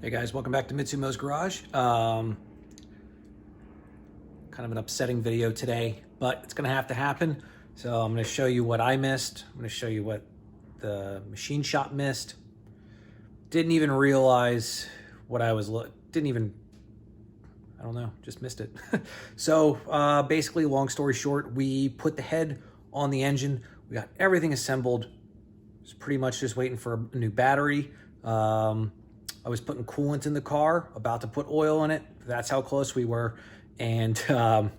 Hey guys, welcome back to Mitsumo's Garage. Kind of an upsetting video today, but it's gonna have to happen. So I'm gonna show you what I missed. I'm gonna show you what the machine shop missed. Didn't even realize what I was, I don't know, just missed it. So basically, long story short, we put the head on the engine. We got everything assembled. It's pretty much just waiting for a new battery. I was putting coolant in the car, about to put oil in it. That's how close we were. And coolant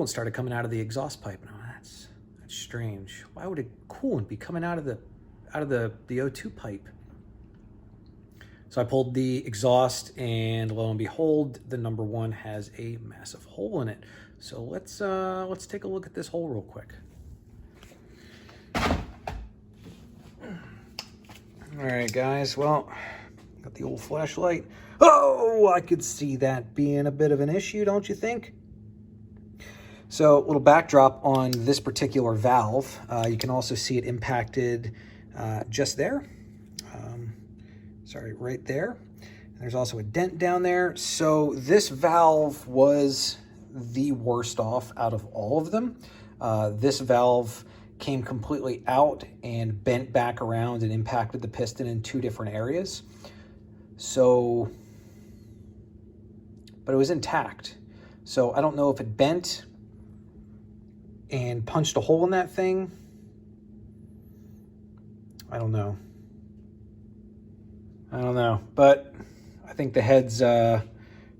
started coming out of the exhaust pipe. And that's strange. Why would a coolant be coming out of the O2 pipe? So I pulled the exhaust, and lo and behold, the number one has a massive hole in it. So let's take a look at this hole real quick. All right, guys, well, got the old flashlight. Oh, I could see that being a bit of an issue, don't you think? So a little backdrop on this particular valve. You can also see it impacted just there. Sorry, right there. And there's also a dent down there. So this valve was the worst off out of all of them. This valve came completely out and bent back around and impacted the piston in two different areas. So, but it was intact. So I don't know if it bent and punched a hole in that thing. I don't know, but I think the head's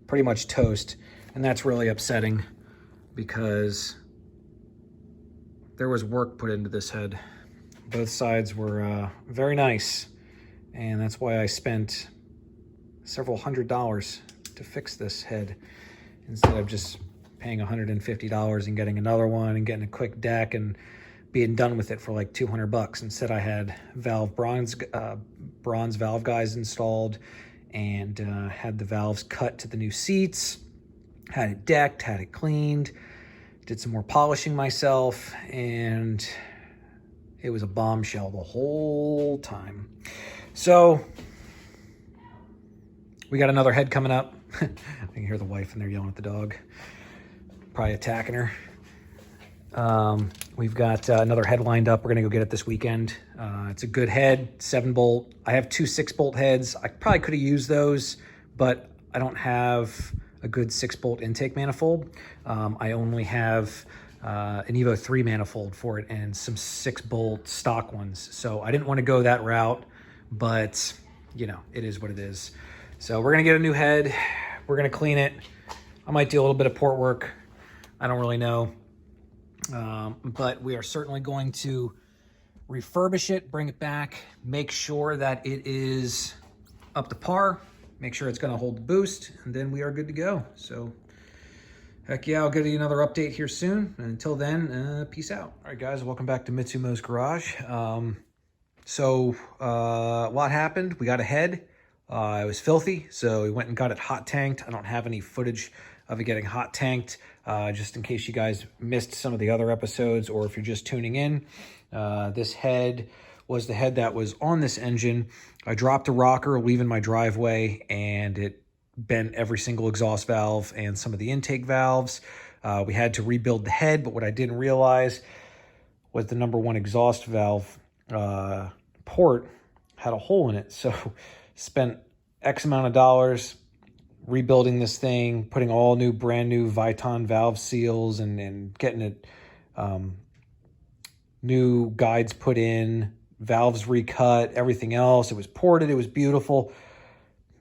pretty much toast, and that's really upsetting because there was work put into this head. Both sides were very nice, and that's why I spent several $100s to fix this head instead of just paying $150 and getting another one and getting a quick deck and being done with it for like $200. Instead, I had bronze valve guys installed and had the valves cut to the new seats, had it decked, had it cleaned, did some more polishing myself, and it was a bombshell the whole time. So we got another head coming up. I can hear the wife in there yelling at the dog, probably attacking her. We've got another head lined up. We're gonna go get it this weekend. It's a good head, 7-bolt. I have two 6-bolt heads. I probably could have used those, but I don't have a good 6-bolt intake manifold. I only have an Evo 3 manifold for it and some 6-bolt stock ones. So I didn't want to go that route, but you know, it is what it is. So we're gonna get a new head. We're gonna clean it. I might do a little bit of port work. I don't really know. But we are certainly going to refurbish it, bring it back, make sure that it is up to par, make sure it's going to hold the boost, and then we are good to go. So heck yeah, I'll give you another update here soon. And until then, peace out. All right, guys, welcome back to Mitsumo's Garage. What happened? We got a head. It was filthy, so we went and got it hot tanked. I don't have any footage of it getting hot tanked, just in case you guys missed some of the other episodes, or if you're just tuning in. This head was the head that was on this engine. I dropped a rocker leaving my driveway, and it bent every single exhaust valve and some of the intake valves. We had to rebuild the head, but what I didn't realize was the number one exhaust valve port had a hole in it. So spent X amount of dollars rebuilding this thing, putting all brand new Viton valve seals and getting it new guides put in, valves recut, everything else. It was ported, it was beautiful,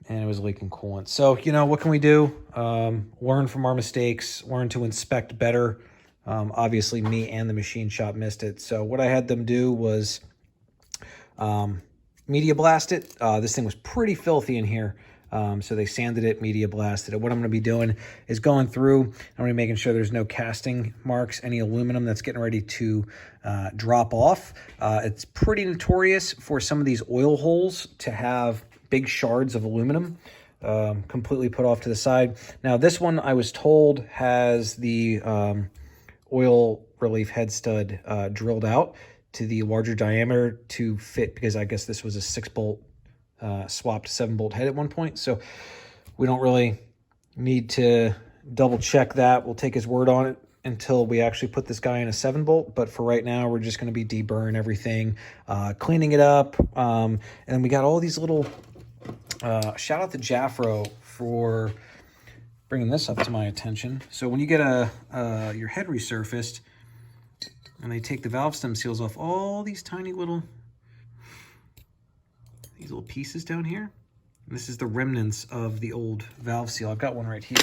and it was leaking coolant. So, you know, what can we do? Learn from our mistakes, learn to inspect better. Obviously, me and the machine shop missed it. So what I had them do was media blast it. This thing was pretty filthy in here. So they sanded it, media blasted it. What I'm going to be doing is going through, I'm going to be making sure there's no casting marks, any aluminum that's getting ready to drop off. It's pretty notorious for some of these oil holes to have big shards of aluminum completely put off to the side. Now this one, I was told, has the oil relief head stud drilled out to the larger diameter to fit, because I guess this was a 6-bolt swapped 7-bolt head at one point. So we don't really need to double check that. We'll take his word on it until we actually put this guy in a 7-bolt. But for right now, we're just going to be deburring everything, cleaning it up. And then we got all these little, shout out to Jafro for bringing this up to my attention. So when you get your head resurfaced and they take the valve stem seals off, all these tiny little, these little pieces down here. And this is the remnants of the old valve seal. I've got one right here.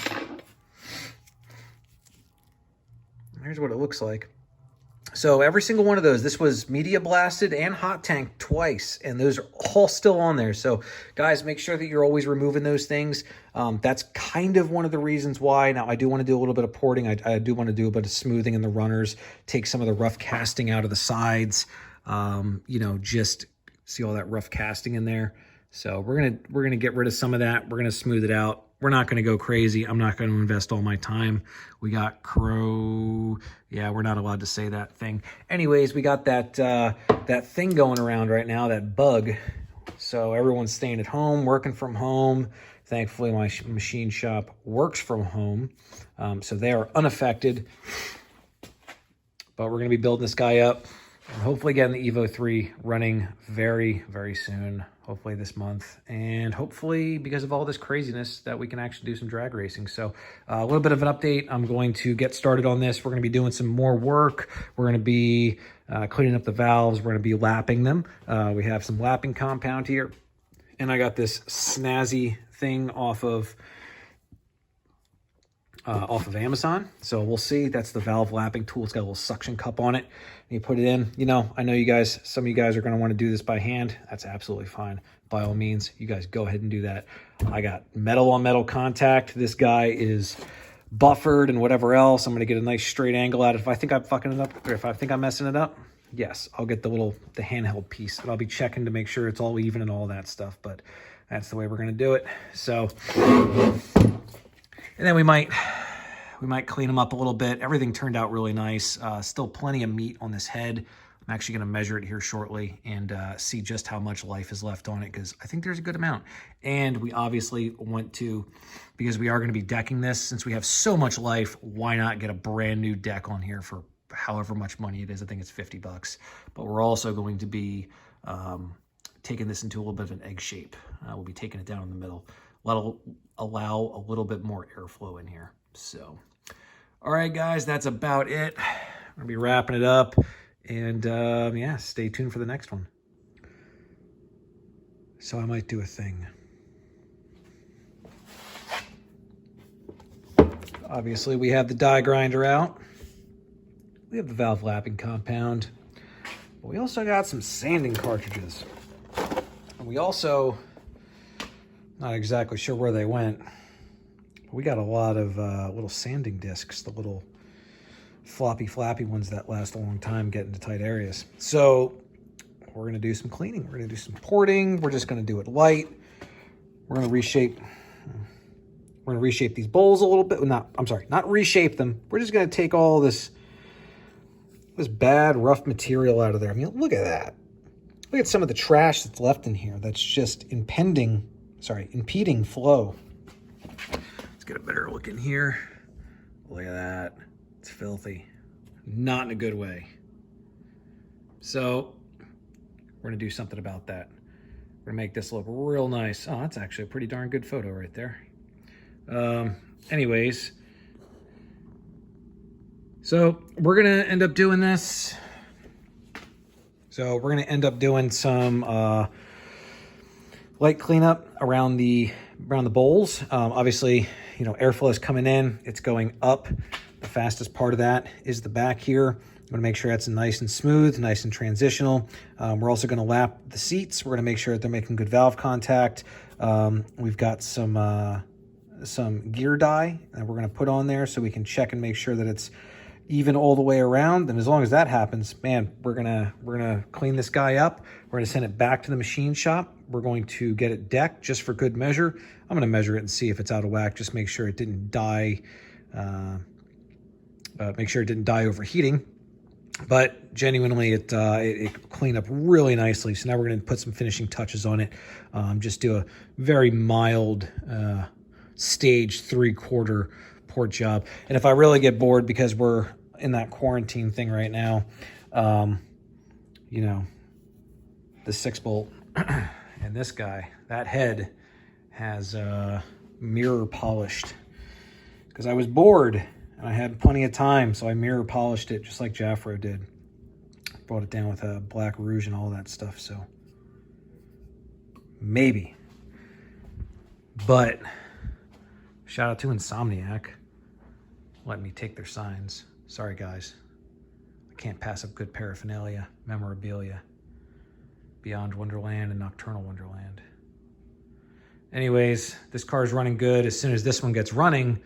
Here's what it looks like. So every single one of those, this was media blasted and hot tanked twice, and those are all still on there. So guys, make sure that you're always removing those things. That's kind of one of the reasons why. Now I do want to do a little bit of porting. I do want to do a bit of smoothing in the runners, take some of the rough casting out of the sides. You know, just see all that rough casting in there. So we're gonna get rid of some of that. We're gonna smooth it out. We're not going to go crazy. I'm not going to invest all my time. We got crow. Yeah, we're not allowed to say that thing. Anyways, we got that that thing going around right now, that bug. So everyone's staying at home, working from home. Thankfully, my machine shop works from home. So they are unaffected. But we're going to be building this guy up. And hopefully getting the Evo 3 running very, very soon. Hopefully this month. And hopefully, because of all this craziness, that we can actually do some drag racing. So a little bit of an update. I'm going to get started on this. We're going to be doing some more work. We're going to be cleaning up the valves. We're going to be lapping them. We have some lapping compound here. And I got this snazzy thing off of Amazon. So we'll see. That's the valve lapping tool. It's got a little suction cup on it. And you put it in. You know, I know you guys, some of you guys are going to want to do this by hand. That's absolutely fine. By all means, you guys go ahead and do that. I got metal on metal contact. This guy is buffered and whatever else. I'm going to get a nice straight angle at it. If I think I'm fucking it up, or if I think I'm messing it up, yes, I'll get the handheld piece. And I'll be checking to make sure it's all even and all that stuff. But that's the way we're going to do it. So, and then we might clean them up a little bit. Everything turned out really nice. Still plenty of meat on this head. I'm actually going to measure it here shortly and see just how much life is left on it, because I think there's a good amount. And we obviously want to, because we are going to be decking this, since we have so much life, why not get a brand new deck on here for however much money it is? I think it's $50. But we're also going to be taking this into a little bit of an egg shape. We'll be taking it down in the middle. That'll allow a little bit more airflow in here. So, all right, guys, that's about it. I'm going to be wrapping it up. And, yeah, stay tuned for the next one. So I might do a thing. Obviously, we have the die grinder out. We have the valve lapping compound. But we also got some sanding cartridges. And we also, not exactly sure where they went, but we got a lot of little sanding discs, the little flappy ones that last a long time, get into tight areas. So we're going to do some cleaning. We're going to do some porting. We're just going to do it light. We're going to reshape. We're going to reshape these bowls a little bit. Not reshape them. We're just going to take all this bad, rough material out of there. I mean, look at that. Look at some of the trash that's left in here. That's just impeding flow. Let's get a better look in here. Look at that. It's filthy. Not in a good way. So we're going to do something about that. We're going to make this look real nice. Oh, that's actually a pretty darn good photo right there. Anyways, so we're going to end up doing this. So we're going to end up doing some light cleanup around the bowls. Obviously, you know, airflow is coming in. It's going up. The fastest part of that is the back here. I'm going to make sure that's nice and smooth, nice and transitional. We're also going to lap the seats. We're going to make sure that they're making good valve contact. We've got some gear dye that we're going to put on there so we can check and make sure that it's even all the way around. And as long as that happens, man, we're gonna clean this guy up. We're gonna send it back to the machine shop. We're going to get it decked just for good measure. I'm gonna measure it and see if it's out of whack. Just make sure it didn't die. Make sure it didn't die overheating. But genuinely, it cleaned up really nicely. So now we're going to put some finishing touches on it. Just do a very mild stage 3/4 port job. And if I really get bored, because we're in that quarantine thing right now, you know, the 6-bolt and this guy, that head has mirror polished because I was bored and I had plenty of time, so I mirror polished it just like Jafro did. Brought it down with a black rouge and all that stuff, so maybe. But shout out to Insomniac letting me take their signs. Sorry guys, I can't pass up good paraphernalia, memorabilia, Beyond Wonderland and Nocturnal Wonderland. Anyways, this car is running good. As soon as this one gets running,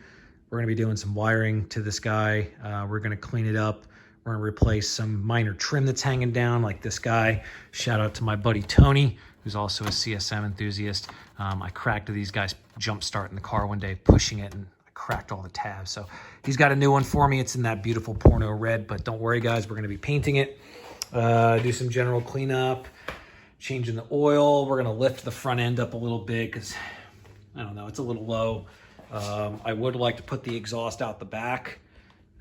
we're going to be doing some wiring to this guy. We're going to clean it up. We're going to replace some minor trim that's hanging down, like this guy. Shout out to my buddy Tony, who's also a CSM enthusiast. I cracked these guys jump starting the car one day, pushing it, and I cracked all the tabs. So he's got a new one for me. It's in that beautiful porno red, but don't worry guys, we're going to be painting it. Do some general cleanup, changing the oil. We're going to lift the front end up a little bit because, I don't know, it's a little low. I would like to put the exhaust out the back.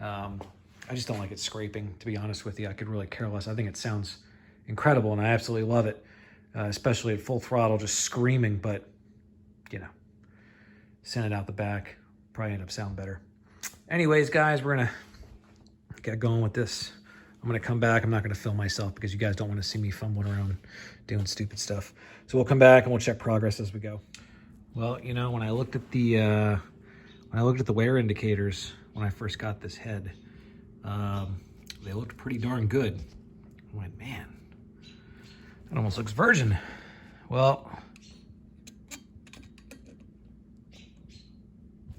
I just don't like it scraping, to be honest with you. I could really care less. I think it sounds incredible, and I absolutely love it, especially at full throttle, just screaming. But, you know, send it out the back. Probably end up sounding better. Anyways, guys, we're going to get going with this. I'm going to come back. I'm not going to film myself because you guys don't want to see me fumbling around doing stupid stuff. So we'll come back and we'll check progress as we go. Well, you know, when I looked at the wear indicators when I first got this head, they looked pretty darn good. I went, man, that almost looks virgin. Well, you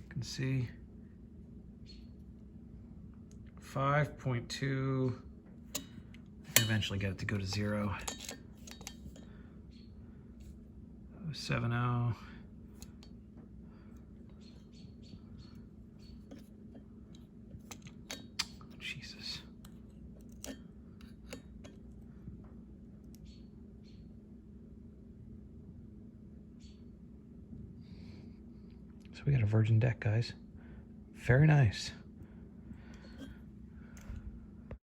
can see 5.2. Eventually get it to go to 0. 070. Jesus. So we got a virgin deck, guys. Very nice.